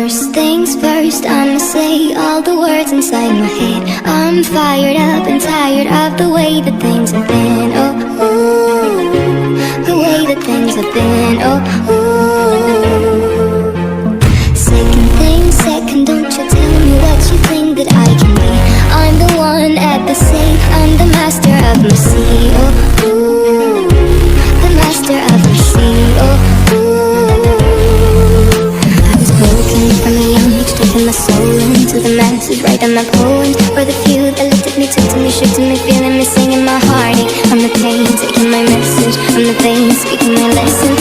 First things first, I'ma say all the words inside my head. I'm fired up and tired of the way that things have been. Oh, ooh, the way that things have been. Oh, ooh. Second thing second, don't you tell me what you think that I can be. I'm the one at the safe, I'm the master of my sea. Oh, ooh, the master of my sea. Oh, ooh. From a young age, taking my soul into the masses, writing my poems for the few that looked at me, took to me, shook to me, feeling me, singing my heartache. I'm the pain, taking my message. I'm the pain, speaking my lesson.